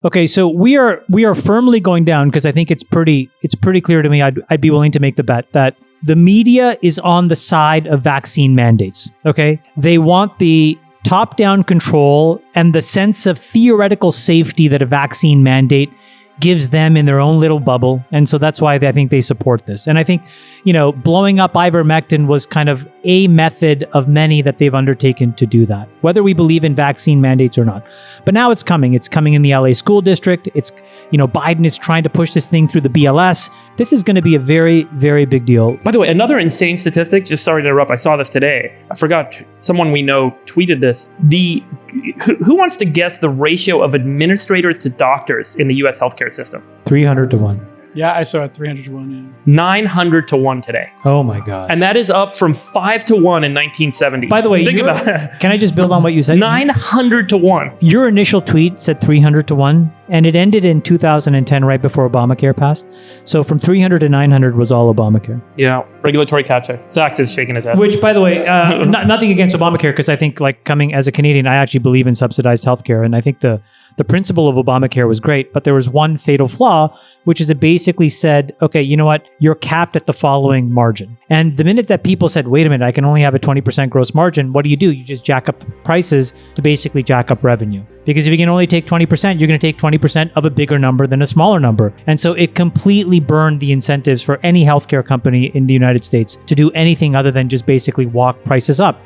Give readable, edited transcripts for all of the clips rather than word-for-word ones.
Okay, so we are firmly going down because I think it's pretty clear to me. I'd be willing to make the bet that the media is on the side of vaccine mandates. Okay, they want the top-down control and the sense of theoretical safety that a vaccine mandate gives them in their own little bubble. And so that's why I think they support this. And I think, blowing up Ivermectin was kind of a method of many that they've undertaken to do that, whether we believe in vaccine mandates or not. But now it's coming. It's coming in the LA school district. It's, Biden is trying to push this thing through the BLS. This is going to be a very, very big deal. By the way, another insane statistic, just sorry to interrupt, I saw this today. I forgot, someone we know tweeted this. Who wants to guess the ratio of administrators to doctors in the US healthcare system? 300 to 1. Yeah, I saw it 300 to 1. Yeah. 900 to 1 today. Oh my God. And that is up from 5 to 1 in 1970. By the way, think about it. Can I just build on what you said? 900 to 1. Your initial tweet said 300 to 1, and it ended in 2010, right before Obamacare passed. So from 300 to 900 was all Obamacare. Yeah, regulatory catch-up. Zach is shaking his head. Which, by the way, nothing against Obamacare, because I think, coming as a Canadian, I actually believe in subsidized healthcare, and I think the principle of Obamacare was great, but there was one fatal flaw, which is it basically said, okay, you know what? You're capped at the following margin. And the minute that people said, wait a minute, I can only have a 20% gross margin, what do? You just jack up the prices to basically jack up revenue. Because if you can only take 20%, you're going to take 20% of a bigger number than a smaller number. And so it completely burned the incentives for any healthcare company in the United States to do anything other than just basically walk prices up.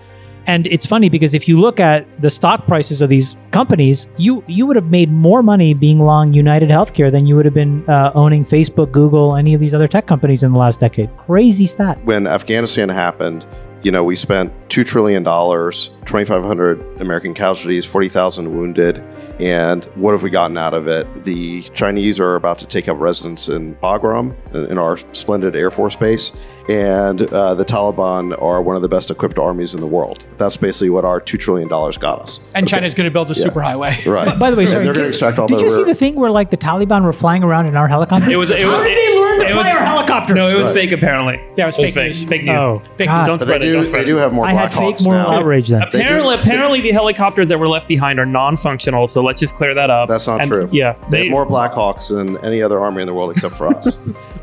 And it's funny because if you look at the stock prices of these companies, you would have made more money being long United Healthcare than you would have been owning Facebook, Google, any of these other tech companies in the last decade. Crazy stat. When Afghanistan happened, we spent $2 trillion, 2,500 American casualties, 40,000 wounded. And what have we gotten out of it? The Chinese are about to take up residence in Bagram, in our splendid Air Force base. And the Taliban are one of the best equipped armies in the world. That's basically what our $2 trillion got us. And China's going to build a superhighway. Right. By the way, sorry, they're going to extract all did you see the thing where the Taliban were flying around in our helicopters? How did they learn to fly our helicopters? No, it was fake apparently. Yeah, it was fake news. Fake news. Oh, Fake God. news. Don't spread it. They do have more I had Black fake Hawks moral now. outrage then. Apparently the helicopters that were left behind are non-functional, so let's just clear that up. That's not true. Yeah. They have more Black Hawks than any other army in the world except for us.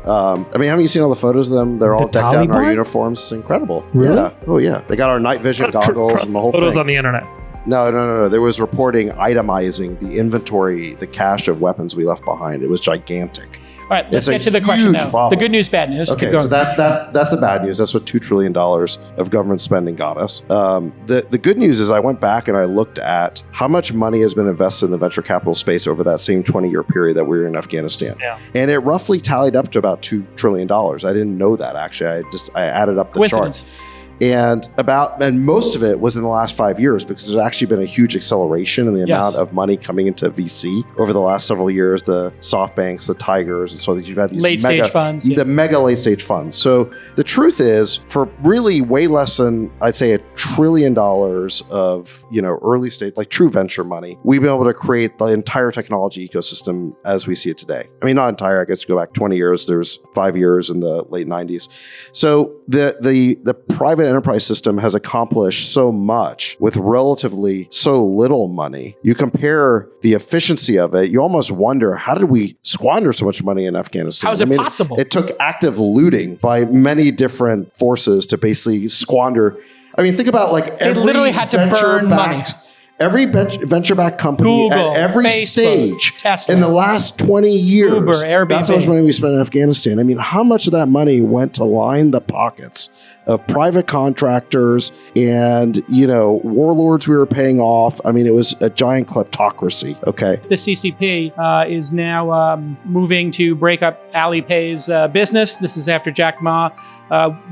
Haven't you seen all the photos of them? They're all decked out in our Taliban? uniforms. It's incredible. Really? Yeah. Oh, yeah. They got our night vision goggles and the whole photos thing. on the internet. No. There was reporting itemizing the inventory, the cache of weapons we left behind. It was gigantic. All right, let's It's a get to the question huge now. problem. The good news, bad news. Okay, so that's the bad news. That's what $2 trillion of government spending got us. The good news is I went back and I looked at how much money has been invested in the venture capital space over that same 20-year period that we were in Afghanistan. Yeah. And it roughly tallied up to about $2 trillion. I didn't know that, actually. I added up the Coincidence. chart. And most of it was in the last 5 years because there's actually been a huge acceleration in the amount of money coming into VC over the last several years. The SoftBanks, the Tigers, and so you've had these Late stage funds. the mega late stage funds. So the truth is, for really way less than I'd say $1 trillion of early stage, like true venture money, we've been able to create the entire technology ecosystem as we see it today. I mean, not entire. I guess go back 20 years. There's 5 years in the late 90s. So the private enterprise system has accomplished so much with relatively so little money. You compare the efficiency of it, you almost wonder, how did we squander so much money in Afghanistan? How is it possible? It took active looting by many different forces to basically squander. I mean, think about every literally had to burn money. Every venture-backed company Google, at every Facebook, stage Tesla, in the last 20 years. Uber, Airbnb. That's how much money we spent in Afghanistan. I mean, how much of that money went to line the pockets of private contractors and, warlords we were paying off? I mean, it was a giant kleptocracy, okay? The CCP is now moving to break up Alipay's business. This is after Jack Ma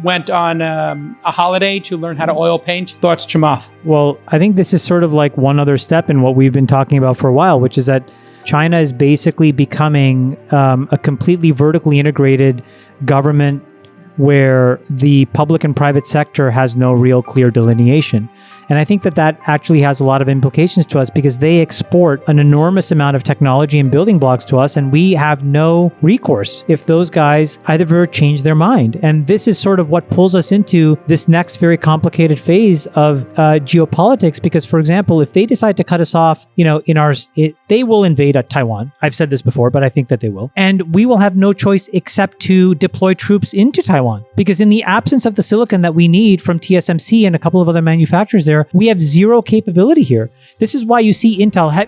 went on a holiday to learn how to oil paint. Thoughts, Chamath? Well, I think this is sort of like one other step in what we've been talking about for a while, which is that China is basically becoming a completely vertically integrated government where the public and private sector has no real clear delineation. And I think that actually has a lot of implications to us because they export an enormous amount of technology and building blocks to us, and we have no recourse if those guys either change their mind. And this is sort of what pulls us into this next very complicated phase of geopolitics. Because, for example, if they decide to cut us off, they will invade Taiwan. I've said this before, but I think that they will. And we will have no choice except to deploy troops into Taiwan. Because in the absence of the silicon that we need from TSMC and a couple of other manufacturers there, we have zero capability here. This is why you see Intel.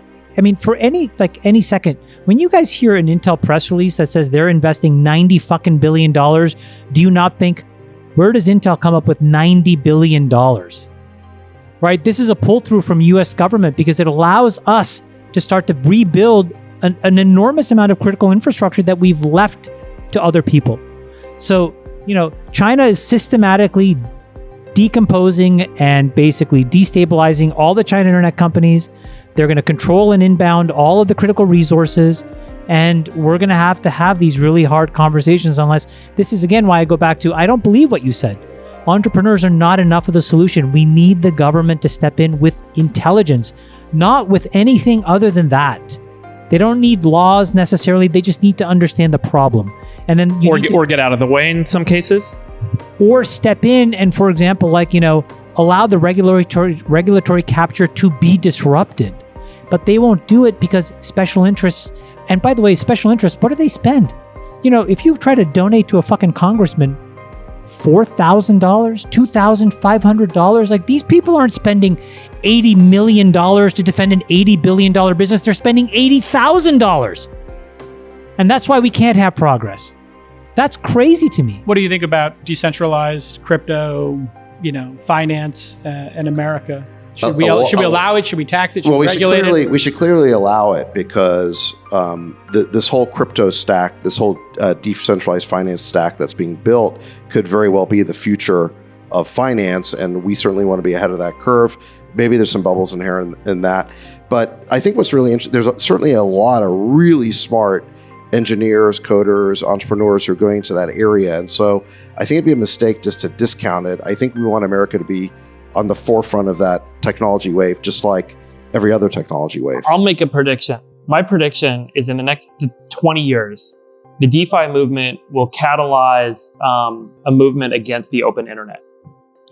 For any second, when you guys hear an Intel press release that says they're investing $90 billion, do you not think, where does Intel come up with $90 billion? Right? This is a pull through from US government because it allows us to start to rebuild an enormous amount of critical infrastructure that we've left to other people. So, China is systematically decomposing and basically destabilizing all the China internet companies. They're going to control and inbound all of the critical resources. And we're going to have these really hard conversations unless this is, again, why I go back to, I don't believe what you said. Entrepreneurs are not enough of the solution. We need the government to step in with intelligence, not with anything other than that. They don't need laws necessarily. They just need to understand the problem. And then or get out of the way in some cases. Or step in and, for example, allow the regulatory capture to be disrupted. But they won't do it because special interests, and by the way, special interests, what do they spend? If you try to donate to a fucking congressman $4,000, $2,500, these people aren't spending $80 million to defend an $80 billion business. They're spending $80,000. And that's why we can't have progress. That's crazy to me. What do you think about decentralized crypto, finance in America? Should we allow it? Should we tax it? Should we regulate it? We should clearly allow it because this whole crypto stack, this whole decentralized finance stack that's being built could very well be the future of finance, and we certainly want to be ahead of that curve. Maybe there's some bubbles inherent in that, but I think what's really interesting, there's certainly a lot of really smart engineers, coders, entrepreneurs who are going to that area. And so I think it'd be a mistake just to discount it. I think we want America to be on the forefront of that technology wave, just like every other technology wave. I'll make a prediction. My prediction is in the next 20 years, the DeFi movement will catalyze a movement against the open internet.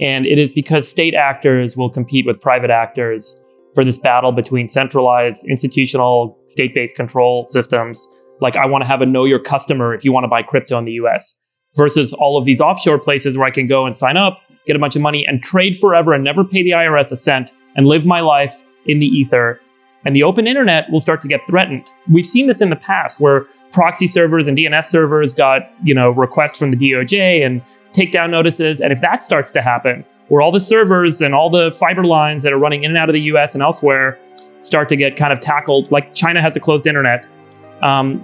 And it is because state actors will compete with private actors for this battle between centralized, institutional, state-based control systems. Like, I want to have a know your customer if you want to buy crypto in the US, versus all of these offshore places where I can go and sign up, get a bunch of money and trade forever and never pay the IRS a cent and live my life in the ether. And the open internet will start to get threatened. We've seen this in the past where proxy servers and DNS servers got, requests from the DOJ and takedown notices. And if that starts to happen, where all the servers and all the fiber lines that are running in and out of the US and elsewhere start to get kind of tackled, like China has a closed internet,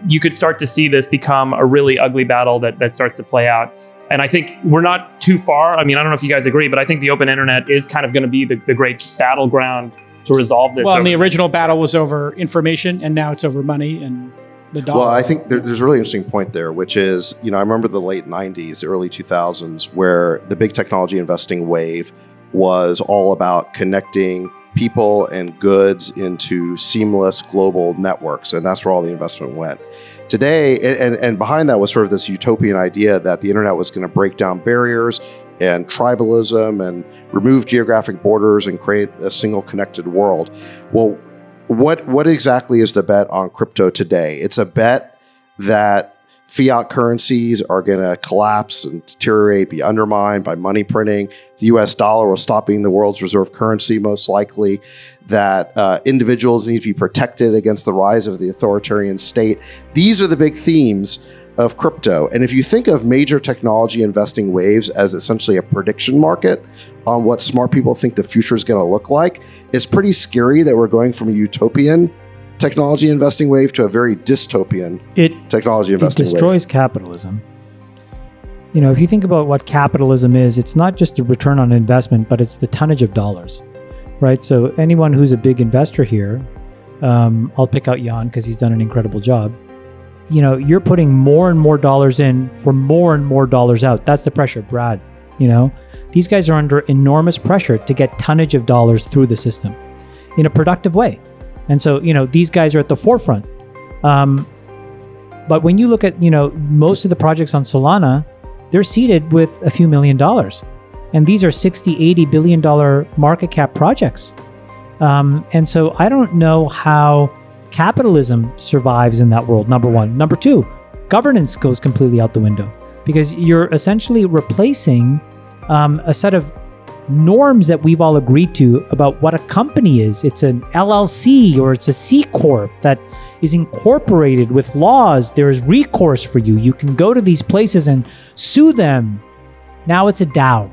you could start to see this become a really ugly battle that starts to play out. And I think we're not too far. I don't know if you guys agree, but I think the open internet is kind of going to be the great battleground to resolve this. Well, and the original battle was over information, and now it's over money and the dollar. Well, I think there's a really interesting point there, which is, I remember the late 90s, early 2000s, where the big technology investing wave was all about connecting people and goods into seamless global networks. And that's where all the investment went. Today, and behind that was sort of this utopian idea that the internet was going to break down barriers and tribalism and remove geographic borders and create a single connected world. Well, what exactly is the bet on crypto today? It's a bet that fiat currencies are going to collapse and deteriorate, be undermined by money printing. The US dollar will stop being the world's reserve currency, most likely. That individuals need to be protected against the rise of the authoritarian state. These are the big themes of crypto. And if you think of major technology investing waves as essentially a prediction market on what smart people think the future is going to look like, it's pretty scary that we're going from a utopian technology investing wave to a very dystopian technology investing wave. It destroys capitalism. If you think about what capitalism is, it's not just a return on investment, but it's the tonnage of dollars, right? So anyone who's a big investor here, I'll pick out Jan because he's done an incredible job. you're putting more and more dollars in for more and more dollars out. That's the pressure, Brad. These guys are under enormous pressure to get tonnage of dollars through the system in a productive way. And so, these guys are at the forefront. But when you look at, most of the projects on Solana, they're seeded with a few $1 million. And these are 60, 80 billion dollar market cap projects. And so I don't know how capitalism survives in that world, number one. Number two, governance goes completely out the window because you're essentially replacing a set of norms that we've all agreed to about what a company is. It's an LLC or it's a C Corp that is incorporated with laws. There is recourse for you. You can go to these places and sue them. Now it's a DAO.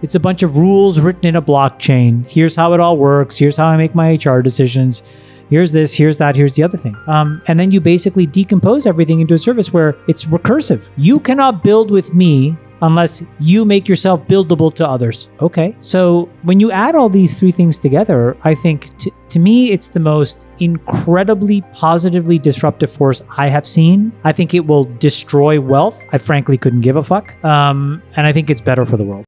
It's a bunch of rules written in a blockchain. Here's how it all works. Here's how I make my HR decisions. Here's this, here's that, here's the other thing. And then you basically decompose everything into a service where it's recursive. You cannot build with me unless you make yourself buildable to others. Okay. So when you add all these three things together, I think to me, it's the most incredibly positively disruptive force I have seen. I think it will destroy wealth. I frankly couldn't give a fuck. And I think it's better for the world.